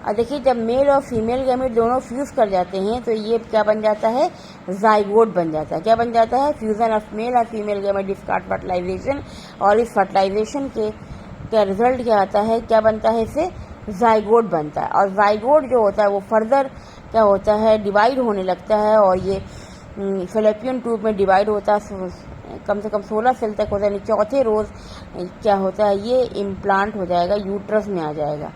और देखिए जब मेल और फीमेल गैमेट दोनों फ्यूज़ कर जाते हैं तो ये क्या बन जाता है, जाइगोट बन जाता है। क्या बन जाता है, फ्यूज़न ऑफ मेल और फीमेल गैमेट डिस्कार्ड फर्टिलाइजेशन। और इस फर्टिलाइजेशन का रिजल्ट क्या आता है, क्या बनता है, इससे जाइगोट बनता है। और जाइगोट जो होता है वो फर्दर क्या होता है, डिवाइड होने लगता है और ये फैलोपियन ट्यूब में डिवाइड होता है, कम से कम 16 सेल तक होता है। यानी चौथे रोज़ क्या होता है, ये इम्प्लांट हो जाएगा, यूट्रस में आ जाएगा,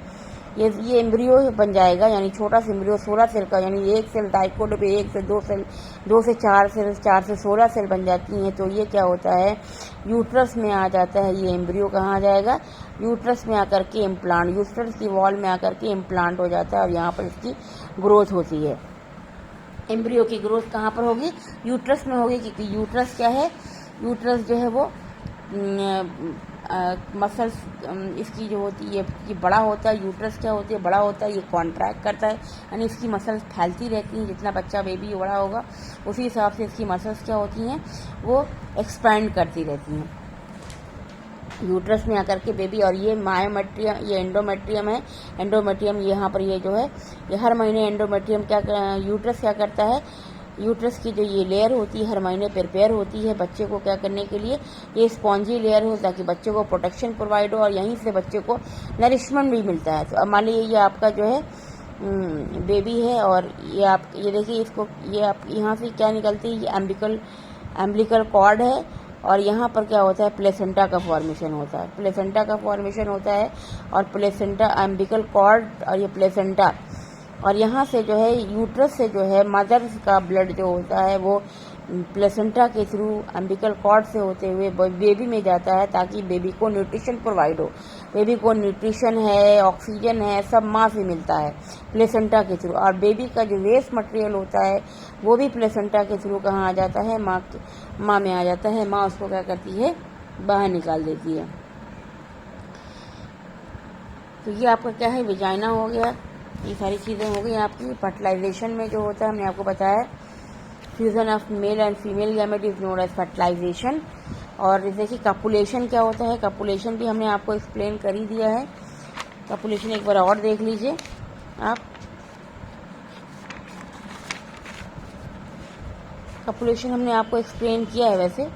ये एम्ब्रियो बन जाएगा। यानी छोटा सा एम्ब्रियो 16 सेल का, यानी एक सेल डाइकोट पे 1 से 2 सेल, 2 से 4 सेल, 4 से 16 सेल बन जाती हैं। तो ये क्या होता है, यूट्रस में आ जाता है। ये एम्ब्रियो कहाँ आ जाएगा, यूट्रस में आकर के इम्प्लांट, यूट्रस की वॉल में आकर के इम्प्लांट हो जाता है और यहाँ पर इसकी ग्रोथ होती है। एम्ब्रियो की ग्रोथ कहाँ पर होगी, यूट्रस में होगी, क्योंकि यूट्रस क्या है, यूट्रस जो है वो मसल्स इसकी जो होती है ये बड़ा होता है। यूट्रस क्या होती है, बड़ा होता है, ये कॉन्ट्रैक्ट करता है, यानी इसकी मसल्स फैलती रहती हैं। जितना बच्चा बेबी बड़ा होगा उसी हिसाब से इसकी मसल्स क्या होती हैं, वो एक्सपैंड करती रहती हैं यूट्रस में आकर के बेबी। और ये मायोमेट्रियम, ये एंडोमेट्रियम है। एंडोमेट्रियम यहाँ पर ये जो है, ये हर महीने एंडोमेट्रियम क्या, यूट्रस क्या करता है, यूट्रस की जो ये लेयर होती है हर महीने प्रिपेयर होती है बच्चे को क्या करने के लिए, ये स्पॉन्जी लेयर हो ताकि बच्चे को प्रोटेक्शन प्रोवाइड हो और यहीं से बच्चे को नरिशमेंट भी मिलता है। तो अब मान लीजिए ये आपका जो है बेबी है और ये आप ये देखिए इसको, ये आप यहाँ से क्या निकलती है, ये एम्बिलिकल कॉर्ड है और यहाँ पर क्या होता है, प्लेसेंटा का फॉर्मेशन होता है। प्लेसेंटा का फॉर्मेशन होता है और प्लेसेंटा, एम्बिलिकल कॉर्ड और ये प्लेसेंटा, और यहाँ से जो है यूट्रस से जो है मदर का ब्लड जो होता है वो प्लेसेंटा के थ्रू एम्बिलिकल कॉर्ड से होते हुए बेबी में जाता है ताकि बेबी को न्यूट्रिशन प्रोवाइड हो। बेबी को न्यूट्रिशन है, ऑक्सीजन है, सब माँ से मिलता है प्लेसेंटा के थ्रू। और बेबी का जो वेस्ट मटेरियल होता है वो भी प्लेसेंटा के थ्रू कहाँ आ जाता है, माँ में आ जाता है। माँ उसको क्या करती है, बाहर निकाल देती है। तो ये आपका क्या है, विजाइना हो गया। ये सारी चीज़ें हो गई आपकी। फर्टिलाइजेशन में जो होता है हमने आपको बताया, fusion of male and female gamete is known as fertilisation. और जैसे कि कपुलेशन क्या होता है, कपुलेशन भी हमने आपको एक्सप्लेन कर ही दिया है। कपुलेशन एक बार और देख लीजिए आप। कपुलेशन हमने आपको एक्सप्लेन किया है वैसे।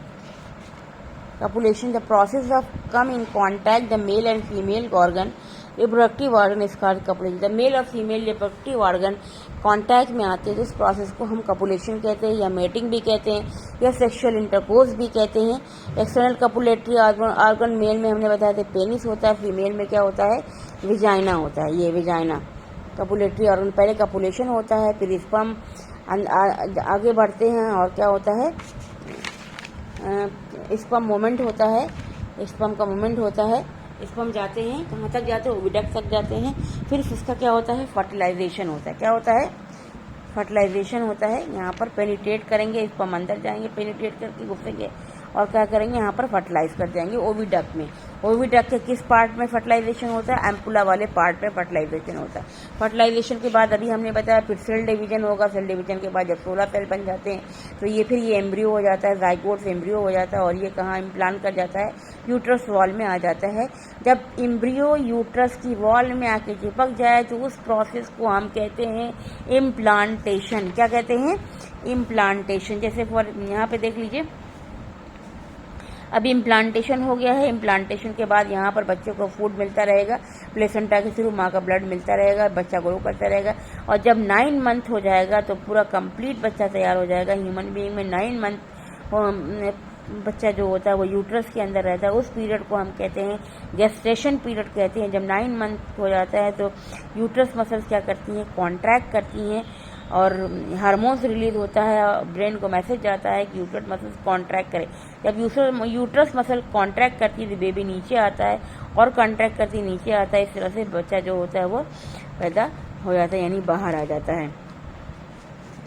Copulation the process of come in contact the male and female organ reproductive organ is called copulation. The male और फीमेल रिप्रोडक्टिव ऑर्गन कांटेक्ट में आते हैं तो इस प्रोसेस को हम कपुलेशन कहते हैं या मेटिंग भी कहते हैं या सेक्सुअल इंटरकोर्स भी कहते हैं। एक्सटर्नल कपुलेटरी ऑर्गन मेल में हमने बताया था पेनिस होता है, फीमेल में क्या होता है, विजाइना होता है। ये विजाइना कपुलेटरी ऑर्गन, पहले कपुलेशन होता है फिर स्पर्म आगे बढ़ते हैं और क्या होता है, स्पर्म मोमेंट होता है, स्पर्म का मोमेंट होता है। स्पर्म जाते हैं कहाँ तक जाते हैं, ओविडक्ट तक जाते हैं। फिर इसका क्या होता है, फर्टिलाइजेशन होता है। क्या होता है, फर्टिलाइजेशन होता है। यहाँ पर पेनिट्रेट करेंगे, स्पर्म अंदर जाएंगे, पेनिट्रेट करके घुसेंगे और क्या करेंगे, यहाँ पर फर्टिलाइज कर जाएंगे ओविडक्ट में। ओविडक्ट के किस पार्ट में फर्टिलाइजेशन होता है, एम्पुला वाले पार्ट में फर्टिलाइजेशन होता है। फर्टिलाइजेशन के बाद अभी हमने बताया फिर सेल डिवीजन होगा। सेल डिवीजन के बाद जब 16 सेल बन जाते हैं तो ये फिर ये एम्ब्रियो हो जाता है, जाइगोट से एम्ब्रियो हो जाता है और ये कहाँ इम्प्लांट कर जाता है, यूट्रस वॉल में आ जाता है। जब एम्ब्रियो यूट्रस की वॉल में आके चिपक जाए तो उस प्रोसेस को हम कहते हैं इम्प्लांटेशन। क्या कहते हैं, इम्प्लांटेशन। जैसे फॉर यहाँ पे देख लीजिए, अभी इम्प्लांटेशन हो गया है। इम्प्लांटेशन के बाद यहाँ पर बच्चे को फूड मिलता रहेगा, प्लेसेंटा के थ्रू माँ का ब्लड मिलता रहेगा, बच्चा ग्रो करता रहेगा और जब 9 मंथ हो जाएगा तो पूरा कंप्लीट बच्चा तैयार हो जाएगा। ह्यूमन बीइंग में 9 मंथ बच्चा जो होता है वो यूट्रस के अंदर रहता है। उस पीरियड को हम कहते हैं गेस्टेशन पीरियड कहते हैं। जब 9 मंथ हो जाता है तो यूट्रस मसल्स क्या करती हैं, कॉन्ट्रैक्ट करती हैं और हार्मोन्स रिलीज होता है, ब्रेन को मैसेज जाता है कि यूट्रस मसल्स कॉन्ट्रैक्ट करे। जब यूट्रस मसल कॉन्ट्रैक्ट करती है तो बेबी नीचे आता है और कॉन्ट्रैक्ट करती नीचे आता है। इस तरह से बच्चा जो होता है वो पैदा हो जाता है, यानी बाहर आ जाता है।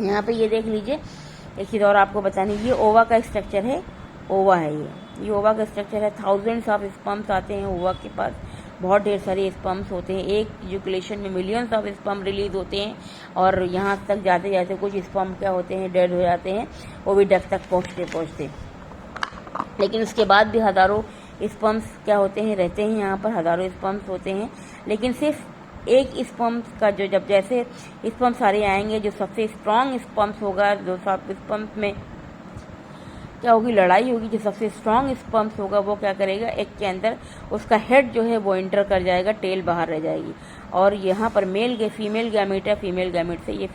यहाँ पे ये देख लीजिए, एक चीज़ और आपको बतानी, ये ओवा का स्ट्रक्चर है, ओवा है ये ओवा का स्ट्रक्चर है। थाउजेंड्स ऑफ स्पर्म्स आते हैं ओवा के पास, बहुत ढेर सारे स्पर्म्स होते हैं। एक इजैकुलेशन में मिलियंस ऑफ स्पर्म रिलीज होते हैं और यहाँ तक जाते जाते कुछ स्पर्म क्या होते हैं, डेड हो जाते हैं ओविडक्ट तक पहुँचते। लेकिन उसके बाद भी हज़ारों स्पर्म्स क्या होते हैं, रहते हैं यहाँ पर, हज़ारों स्पर्म्स होते हैं। लेकिन सिर्फ एक स्पर्म का जो जब जैसे स्पर्म सारे आएंगे, जो सबसे स्ट्रांग स्पर्म्स होगा, जो सब स्पर्म्स में क्या होगी, लड़ाई होगी। जो सबसे स्ट्रांग स्पर्म्स होगा वो क्या करेगा, एक के अंदर उसका हेड जो है वो इंटर कर जाएगा, टेल बाहर रह जाएगी। और यहाँ पर फीमेल गैमेट है, फीमेल गैमेट से ये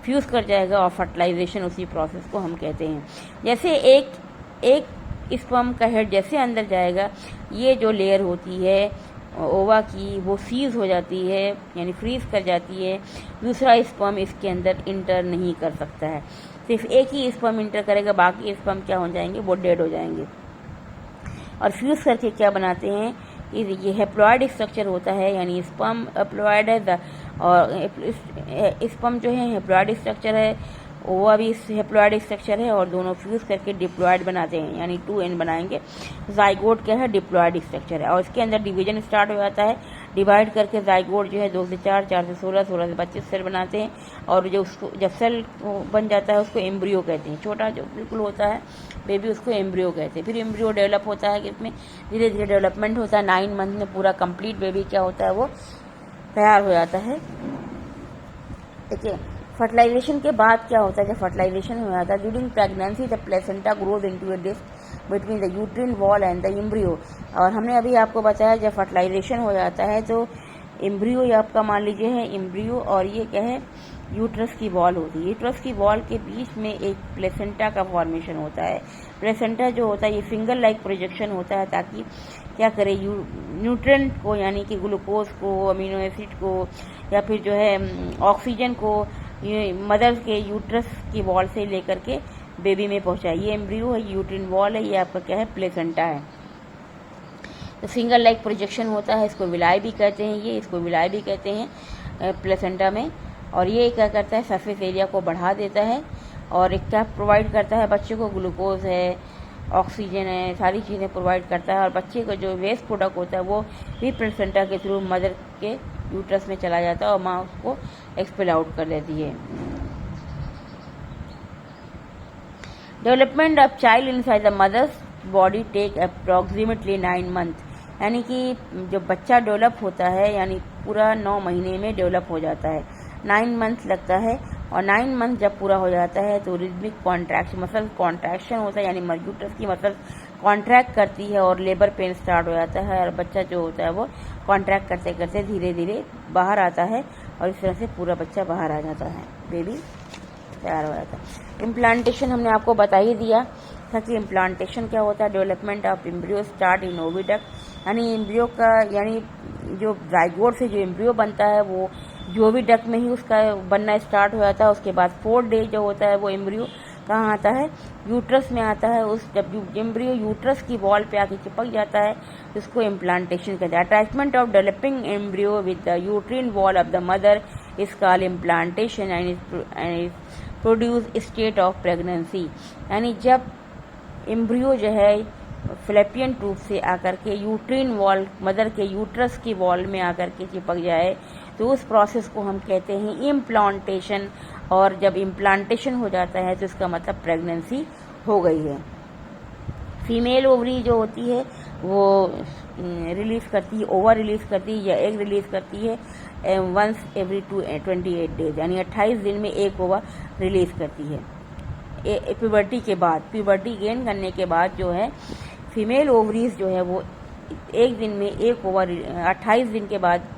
फ्यूज़ कर जाएगा और फर्टिलाइजेशन उसी प्रोसेस को हम कहते हैं। जैसे एक स्पर्म का हेड जैसे अंदर जाएगा, ये जो लेयर होती है ओवा की वो सीज हो जाती है, यानी फ्रीज कर जाती है। दूसरा स्पर्म इसके अंदर इंटर नहीं कर सकता है, सिर्फ एक ही स्पर्म इंटर करेगा, बाकी स्पर्म क्या हो जाएंगे, वो डेड हो जाएंगे। और फ्यूज करके क्या बनाते हैं, ये हेप्लॉइड स्ट्रक्चर होता है, यानी स्पर्म हेप्लॉइड है और स्पर्म जो है हेप्लॉइड स्ट्रक्चर है, ओवा भी हेप्लॉइड स्ट्रक्चर है, और दोनों फ्यूज करके डिप्लॉइड बनाते हैं, यानी 2n बनाएंगे। जाइगोट क्या है, डिप्लॉइड स्ट्रक्चर है, और इसके अंदर डिवीजन स्टार्ट हो जाता है। डिवाइड करके जाइगोट जो है 2 से 4, 4 से 16, 16 से 25 सेल बनाते हैं। और जो उसको जब सेल बन जाता है उसको एम्ब्रियो कहते हैं, छोटा जो बिल्कुल होता है बेबी, उसको एम्ब्रियो कहते हैं। फिर एम्ब्रियो डेवलप होता है, इसमें धीरे धीरे डेवलपमेंट होता है। 9 मंथ में पूरा कंप्लीट बेबी क्या होता है, वो तैयार हो जाता है। देखिए फर्टिलाइजेशन के बाद क्या होता है, जब फर्टिलाइजेशन हो जाता है, during pregnancy the placenta grows into a disc between the uterine wall and the embryo. और हमने अभी आपको बताया जब फर्टिलाइजेशन हो जाता है तो एम्ब्रियो, ये आपका मान लीजिए है एम्ब्रियो, और ये क्या है, यूट्रस की वॉल होती है। यूट्रस की वॉल के बीच में एक प्लेसेंटा का फॉर्मेशन होता है। प्लेसेंटा जो होता है ये फिंगर लाइक प्रोजेक्शन होता है, ताकि क्या करे, न्यूट्रिएंट को, यानी कि ग्लूकोज को, अमीनो एसिड को, या फिर जो है ऑक्सीजन को, ये मदर के यूट्रस की वॉल से लेकर के बेबी में पहुंचाए। ये एम्ब्रियो है, यूट्रिन वॉल है, ये आपका क्या है, प्लेसेंटा है। तो फिंगर लाइक प्रोजेक्शन होता है, इसको विलाई भी कहते हैं, इसको विलाई भी कहते हैं प्लेसेंटा में। और ये क्या करता है, सरफेस एरिया को बढ़ा देता है, और एक क्या प्रोवाइड करता है बच्चे को, ग्लूकोज है, ऑक्सीजन है, सारी चीज़ें प्रोवाइड करता है। और बच्चे का जो वेस्ट प्रोडक्ट होता है वो भी प्लेसेंटा के थ्रू मदर के यूट्रस में चला जाता है, और माँ उसको एक्सपेल आउट कर देती है। Development of child inside the mother's body take approximately 9 month, यानी कि जो बच्चा डेवलप होता है, यानी पूरा 9 महीने में डेवलप हो जाता है। 9 मंथ लगता है, और 9 मंथ जब पूरा हो जाता है तो रिदमिक कॉन्ट्रैक्शन, मसल कॉन्ट्रैक्शन होता है, यानी यूट्रस की मसल कॉन्ट्रैक्ट करती है और लेबर पेन स्टार्ट हो जाता है, और बच्चा जो होता है वो कॉन्ट्रैक्ट करते करते धीरे धीरे बाहर आता है, और इस तरह से पूरा बच्चा बाहर आ जाता है, बेबी तैयार हो जाता है। इम्प्लांटेशन हमने आपको बता ही दिया था कि इम्प्लांटेशन क्या होता है। Development of embryo start in oviduct, यानी एम्ब्रियो का, यानी जो जाइगोट से जो एम्ब्रियो बनता है वो ओविडक्ट में ही उसका बनना स्टार्ट हो जाता है। उसके बाद 4 डे जो होता है वो एम्ब्रियो कहाँ आता है, यूट्रस में आता है। उस जब एम्ब्रियो यूट्रस की वॉल पे आके चिपक जाता है तो इसको इम्प्लांटेशन कहते हैं। Attachment of developing embryo with the uterine wall of the mother is called implantation and produce state of pregnancy, यानी जब एम्ब्रियो जो है फ्लैपियन ट्यूब से आकर के यूट्रिन वॉल, मदर के यूट्रस की वॉल में आकर के चिपक जाए तो उस प्रोसेस को हम कहते हैं इम्प्लांटेशन। और जब इम्प्लांटेशन हो जाता है तो इसका मतलब प्रेगनेंसी हो गई है। फीमेल ओवरी जो होती है वो रिलीज करती है, ओवर रिलीज करती है या एग रिलीज करती है वंस एवरी 28 डेज, यानी 28 दिन में एक ओवर रिलीज करती है। प्यूबर्टी के बाद, प्यूबर्टी गेन करने के बाद जो है फीमेल ओवरीज जो है वो एक दिन में एक ओवर, 28 दिन के बाद,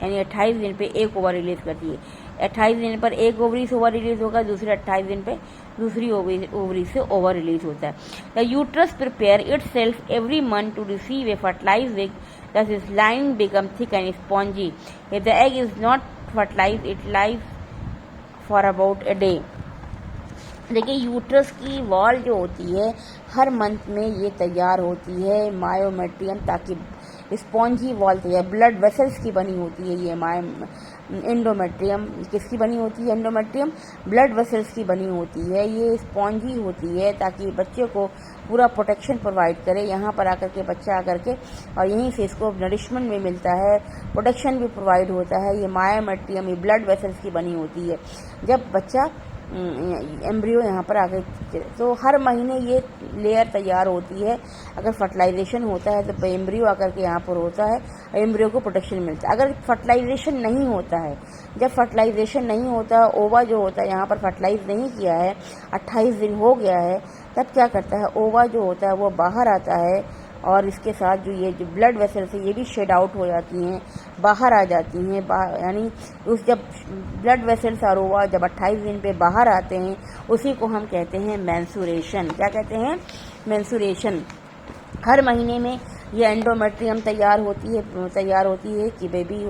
यानी 28 दिन पे एक ओवर रिलीज करती है। 28 दिन पर एक ओवरी से ओवर रिलीज होगा, दूसरे 28 दिन पे दूसरी ओवरी से ओवर रिलीज होता है। The uterus prepare itself every month to receive a fertilised egg, thus its lining become thick and spongy. If the egg is not fertilized, it lies for about a day. देखिए uterus की wall जो होती है हर month में ये तैयार होती है मायोमेट्रियम, ताकि स्पॉन्जी वॉल तैयार, ब्लड वेसल्स की बनी होती है ये एंडोमेट्रियम किसकी बनी होती है, एंडोमेट्रियम ब्लड वेसल्स की बनी होती है। ये स्पॉन्जी होती है ताकि बच्चे को पूरा प्रोटेक्शन प्रोवाइड करे, यहाँ पर आकर के बच्चा आकर के, और यहीं से इसको नरिशमेंट भी मिलता है, प्रोटेक्शन भी प्रोवाइड होता है। ये मायोमेट्रियम, ये ब्लड वेसल्स की बनी होती है। जब बच्चा एम्ब्रियो यहाँ पर आगे। तो हर महीने ये लेयर तैयार होती है। अगर फर्टिलाइजेशन होता है तो एम्ब्रियो आकर के यहाँ पर होता है, एम्ब्रियो को प्रोटेक्शन मिलता है। अगर फर्टिलाइजेशन नहीं होता है, जब फर्टिलाइजेशन नहीं होता, ओवा जो होता है यहाँ पर फर्टिलाइज नहीं किया है, 28 दिन हो गया है, तब क्या करता है, ओवा जो होता है वो बाहर आता है और इसके साथ जो ब्लड वेसल्स है ये भी शेड आउट हो जाती हैं, बाहर आ जाती हैं। यानी उस जब ब्लड वेसल्स और ओवा जब 28 दिन पे बाहर आते हैं, उसी को हम कहते हैं मेंसुरेशन। क्या कहते हैं? मेंसुरेशन। हर महीने में ये एंडोमेट्रियम तैयार होती है कि बेबी